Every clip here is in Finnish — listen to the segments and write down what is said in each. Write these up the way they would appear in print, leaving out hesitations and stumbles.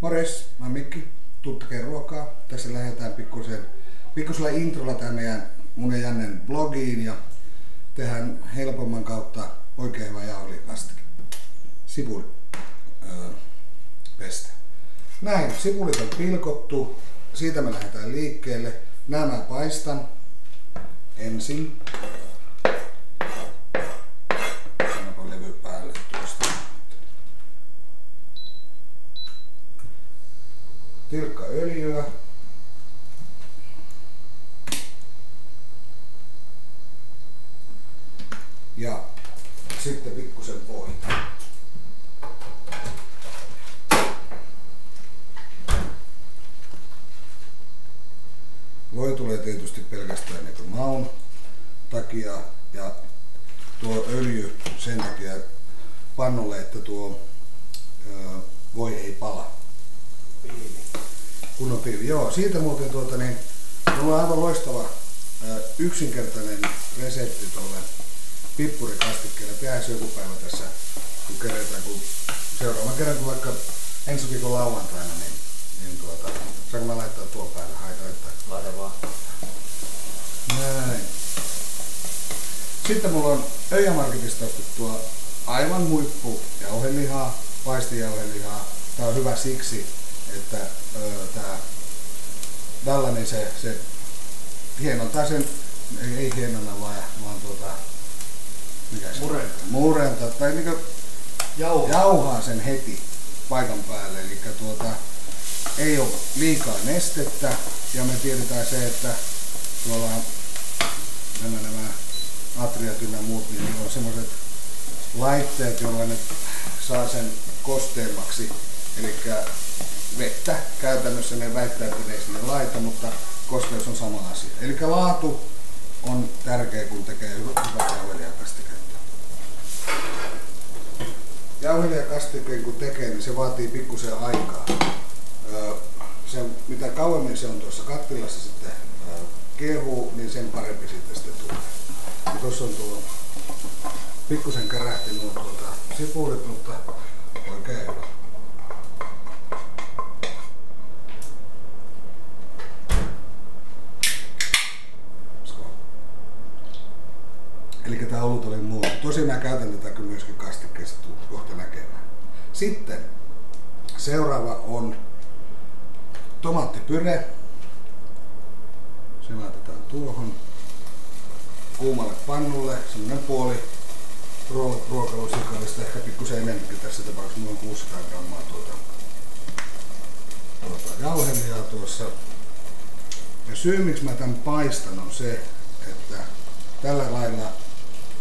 Morjes, mä oon Mikki. Tuu tekee ruokaa. Tässä lähdetään pikkusella introlla tää mun ja Jannen blogiin ja tehdään helpomman kautta oikein hyvä jauhelikastike. Sipuli pestä. Näin, sipulit on pilkottu. Siitä me lähdetään liikkeelle. Nää mä paistan ensin. Annapa levy päälle tuosta. Tilkka öljyä. Ja sitten pikkusen voita. Voi tulee tietysti pelkästään niin maun takia ja tuo öljy sen takia pannulle, että tuo voi ei pala. Kun on piivi. Joo, siitä muuten mulla on aivan loistava yksinkertainen resepti tolle pippurikastikkeelle. Tehdään se joku päivä tässä, kun kerätään, kun seuraavan kerran, kun vaikka ensi viikon lauantaina, niin saanko mä laittaa tuo päälle? Laita vaan. Näin. Sitten mulla on Öijämarketista ostettua aivan huippu jauhelihaa, paistijauhelihaa. Tää on hyvä siksi, että tää tällainen se hienontaa sen, ei hienona vaan mikä se murentaa tai niinku jauhaa sen heti paikan päälle, eli ei ole liikaa nestettä ja me tiedetään se, että tuolla nämä atriat ynnä muut, niin on semmoiset laitteet, joilla ne saa sen kosteemmaksi, eli vettä käytännössä ne väittää, että ne ei sinne laita, mutta kosteus on sama asia. Eli laatu on tärkeä, kun tekee hyvää jauhelijakastiketta. Jauhelijakastikeen kun tekee, niin se vaatii pikkusen aikaa. Mitä kauemmin se on tuossa kattilassa sitten kiehuu, niin sen parempi sitten tulee. Tuossa on tuo pikkusen kärähti nuo sipulit, mutta oikein hyvä. Eli tää olut oli muuta. Tosin mä käytän tätä kyllä myöskin kastikkeessa kohta näkemään. Sitten seuraava on tomaattipyre. Se laitetaan tuohon kuumalle pannulle. Semmonen puoli ruokalusikallista, ehkä pikkusen enemmänkin tässä tapauksessa. Mulla on 600 grammaa tuota jauhelijaa tuossa. Ja syy miksi mä tän paistan on se, että tällä lailla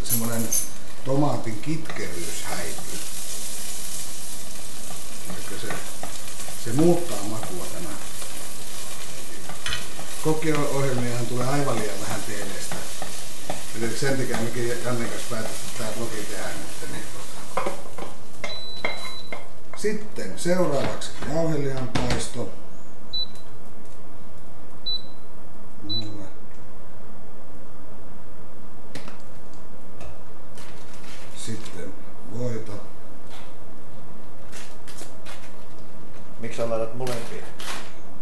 semmonen tomaatin kitkeryys häipyy. Eli se muuttaa makua tämä. Kokiohjelmiahan tulee aivan liian vähän TV:stä. Eli sen takia mekin Jannen kanssa päätettiin, että tää blogi tehdään nyt. Sitten seuraavaksi jauhelihan paisto. Sitten voita. Miksi sä laitat molempia?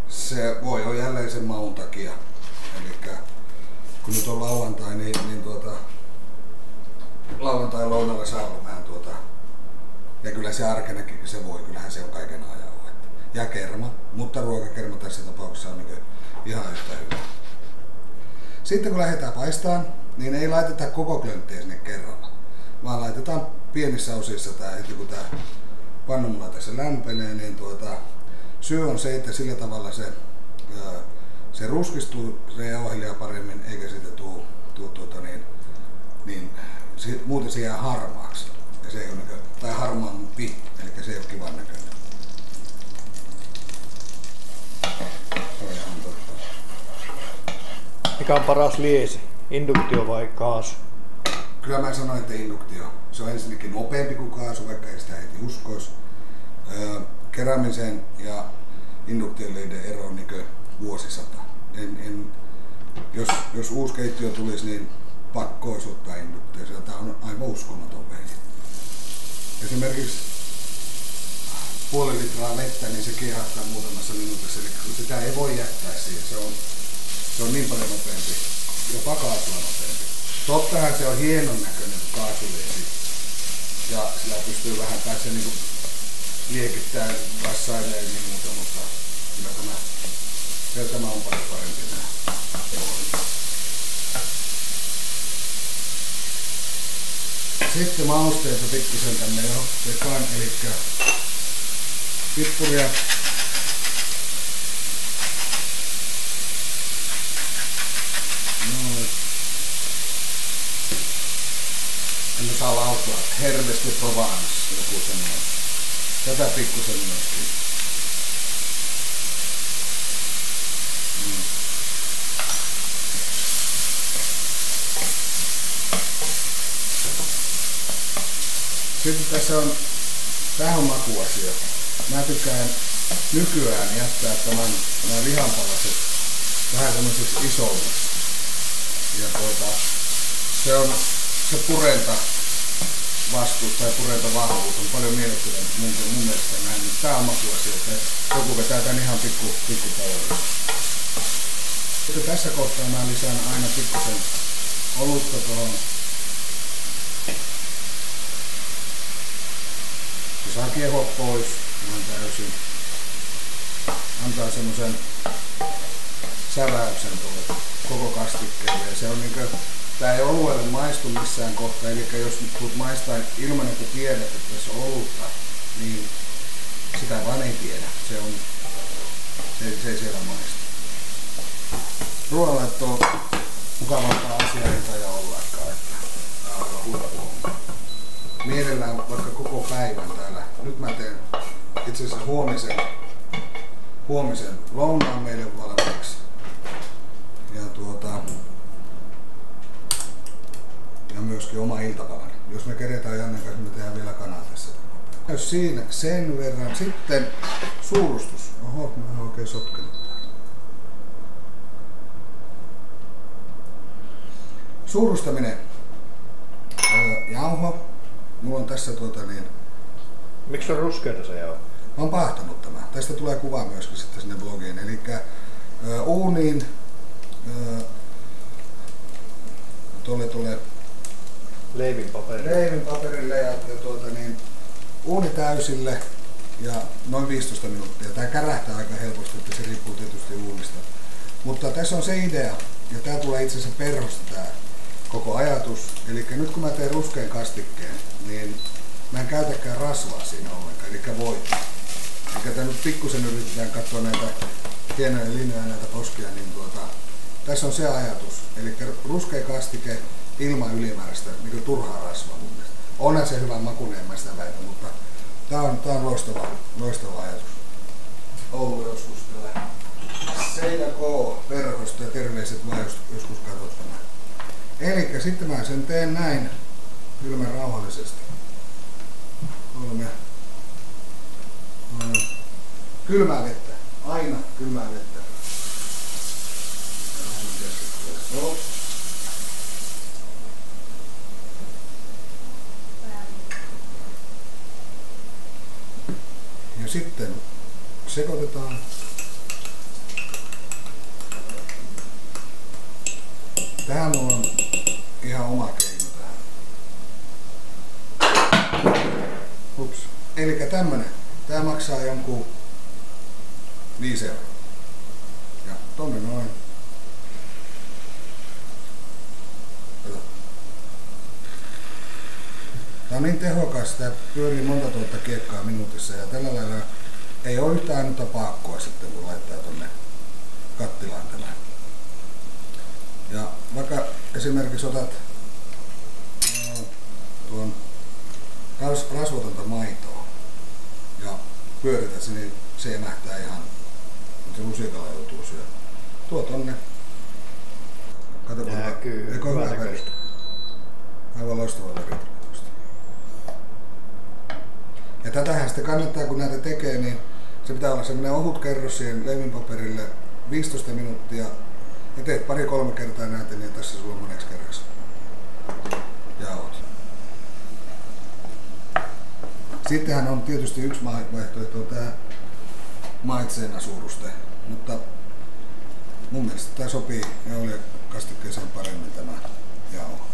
Se voi on jälleen sen maun takia. Elikkä kun nyt on lauantai, niin lauantai lounalla saa olla vähän ja kyllä se arkenakin se voi, kyllähän se on kaiken ajan. Ja kerma, mutta ruokakerma tässä tapauksessa on ihan yhtä hyvä. Sitten kun lähdetään paistamaan, niin ei laiteta koko klönttiä sinne kerralla, vaan laitetaan pienissä osissa heti kun tää pannu mulla tässä lämpenee, niin syy on se, että sillä tavalla se ruskistuu se jauhelija paremmin, eikä sitten muuten se jää harmaaksi. Ja se ei ole tai harmaampi, eli se ei ole kivan näköinen. Mikä on paras liesi? Induktio vai kaasu? Kyllä mä sanoin, että induktio. Se on ensinnäkin nopeampi kuin kaasu, vaikka ei sitä heti uskoisi. Keräämisen ja induktion ero on vuosisata. Jos uusi keittiö tulisi, niin pakko olisi ottaa induktio. Tämä on aivan uskomaton vehje. Esimerkiksi puoli litraa vettä, niin se kiehahtaa muutamassa minuutissa. Eli sitä ei voi jättää siihen. Se on niin paljon nopeampi. Jopa kaasua nopeampi. Tottahan se on hienon näköinen kaasuliesi. Ja sillä pystyy vähän päässä niinku liekittää kassailemaan niin muuta, mutta kyllä tämä on paljon parempi nää. Sitten mausteita pikkusen tänne jo sekaan, eli pippuria. Noin. En saa lausua. Herbes de Provence, joku semmoinen. Tätä pikkusen myöskin. Sitten tässä on, tää on makuasia. Mä tykkään nykyään jättää nämä lihanpalaset vähän semmoisiksi isommiksi. Ja se purenta vastuus tai purenta vahvuus on paljon mielekkävämpi mun mielestä näin. Tää on makuasia, että joku vetää tän ihan pikku paloilla. Sitten tässä kohtaa mä lisään aina pikkusen olutta tuohon. Se saa kiehua pois ihan täysin. Antaa semmosen säräyksen tuolle koko kastikkeelle. Ja se on niinkö, tää ei oluelle maistu missään kohtaa. Eli jos tulet maistaa ilman, että tiedät, että tässä on olutta, niin sitä vaan ei tiedä. Se ei siellä maistu. Ruoanlaitto on mukavampaa asiaa, ei taida ollakaan. Tää on aika huippu. Mielellään vaikka koko päivän täällä. Nyt mä teen itse asiassa huomisen lounaan meille valmiiksi. Ja myöskin oma iltapalan. Jos me keretään Jannen kanssa, me tehdään vielä kanaa tässä. Jos siinä sen verran. Sitten suurustus. Oho, mä oon oikein sotkenut täällä. Suurustaminen. Jauho. Mulla on tässä Miksi on ruskeata se jauho? Mä oon paahtanut tämän. Tästä tulee kuva myöskin sitten sinne blogiin. Eli uuniin tuolle leivinpaperille ja uuni täysille ja noin 15 minuuttia. Tää kärähtää aika helposti, että se riippuu tietysti uunista. Mutta tässä on se idea, ja tää tulee itse asiassa perhosta tää koko ajatus. Eli nyt kun mä teen ruskean kastikkeen, niin mä en käytäkään rasvaa siinä ollenkaan, eli voita. Eli tää nyt pikkusen yritetään katsoa näitä hienoja linjoja ja näitä poskia, niin tässä on se ajatus. Eli ruskea kastike ilman ylimääräistä, niin turhaa rasvaa mun mielestä. Onhan se hyvän makuinen, en mä sitä väitä, mutta tää on loistava ajatus. Ollut joskus täällä Seinä K verkosta ja terveiset vaan joskus katsot tämän. Elikkä sitten mä sen teen näin kylmän rauhallisesti. Kylmää vettä. Aina kylmää vettä. Ja sitten sekoitetaan. Tähän on ihan oma keino tähän. Ups. Elikkä tämmönen. Tää maksaa jonkun 5 €. Ja tonne noin. Tää on niin tehokas, tää pyörii monta tuhatta kiekkaa minuutissa ja tällä lailla ei oo yhtään ainutta paakkoa sitten kun laittaa tonne kattilaan tämän. Ja vaikka esimerkiksi otat tuon rasvatonta maitoa ja pyörität sen, niin se jämähtää ihan, mutta se lusikalla joutuu syömään. Tuo tonne. Kato, näkyy. Eikö hyvä väri? Aivan loistava väri. Ja tätähän sitten kannattaa, kun näitä tekee, niin se pitää olla semmoinen ohut kerros siihen leivinpaperille 15 minuuttia. Ja teet 2-3 kertaa näitä, niin tässä sulla on moneksi kerraksi jauhot. Sittenhän on tietysti yksi vaihtoehto, on tää maitseena-suuruste, mutta mun mielestä tää sopii jauhelikastikkeeseen paremmin tämä jauho.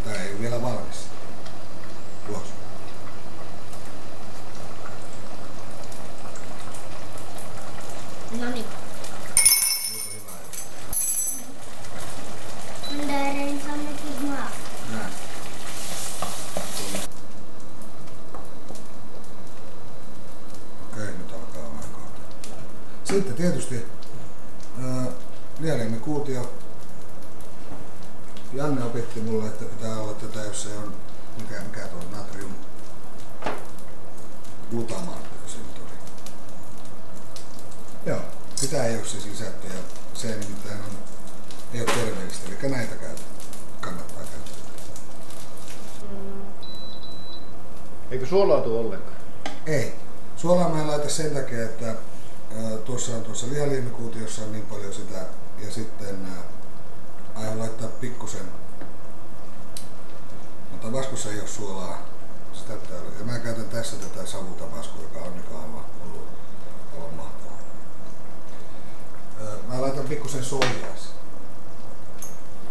Tää ei ole vielä valmis. Tuossa. No niin. Mandarin sammekin maa. Näin. Okei, nyt alkaa vähän kohta. Sitten tietysti lihalimikuutio. Janne opetti mulle, että pitää olla tätä, jos se on mikä tuo natrium glutamaatti, se nyt oli. Joo, sitä ei ole siis lisätty ja se nimittäin ei ole terveellistä, eli näitä kannattaa käyttää. Eikö suolaa tule ollenkaan? Ei. Suolaa mä en laita sen takia, että tuossa lihaliimikuutiossa on niin paljon sitä ja sitten aion laittaa pikkusen. Mutta vaskussa ei ole suolaa. Sitä ja mä käytän tässä tätä savutabaskua, joka on aivan mahtavaa. Mä laitan pikkusen soijaa.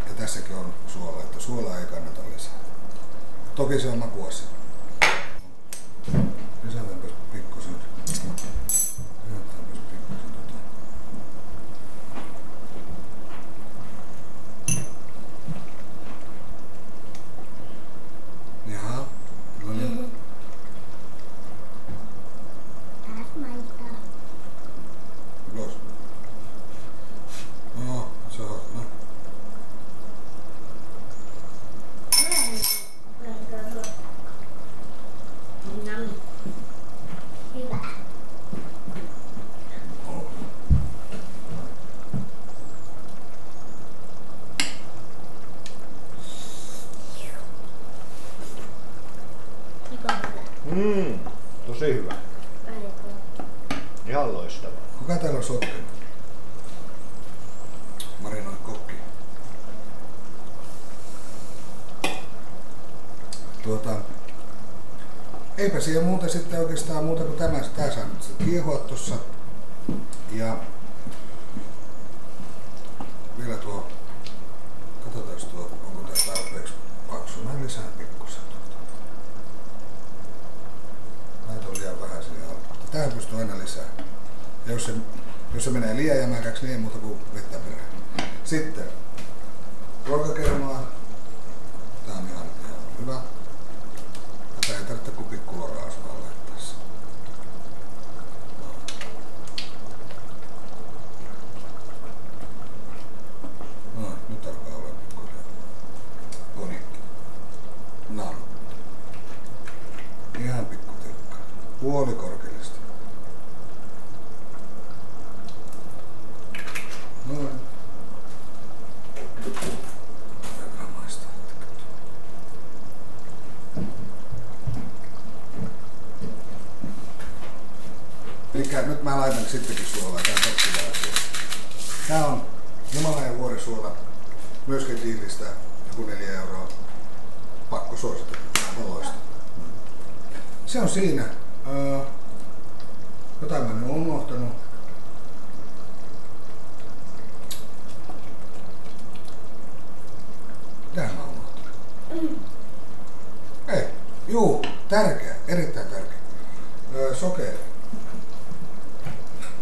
Ja tässäkin on suola, että suolaa ei kannata lisää. Toki se on makuasia. Lisätäänpäs pikkusen. Jaha, no niin. Taas maistaa. Los. No, se on, no. Hyvä. Tosi hyvä. Ihan loistavaa. Kuka täällä on sotkenut? Marinoi kokki. Eipä siihen muuta sitten oikeastaan muuta kuin tämä. Tää saa nyt sitten kiehua tossa. Ja vielä tuo, katsotaan tuo, onko tää tarpeeksi paksu. Mä lisään pikkusen tuota. Näitä on liian vähän siihen alkuun. Tähän pystyy aina lisää. Ja jos se menee liian jämäkäksi, niin ei muuta kuin vettä perään. Sitten ruokakermaa. Tää on ihan hyvä. Tätä ei tarvitse kuin pikkuloraa sulla laittaessa. No, nyt alkaa olla pikkuhiljaa. Konikki. No. Ihan pikkutilkka. Puolikorkeallisesti. Noin. Täytyy maistaa. Elikkä nyt mä laitan sittenkin suolaa. Tää on tärkeä asia. Tää on Himalajan vuorisuola. Myöskin diilistä joku 4 €. Pakko suositella. Tää on loista. Se on siinä. Jotain mä en oo unohtanut. Mitähän mä oon unohtanut? Ei. Juu, tärkeä. Erittäin tärkeä. Sokeri.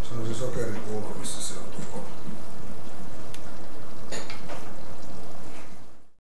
Se on se sokerin pullo, missä se on tuolla.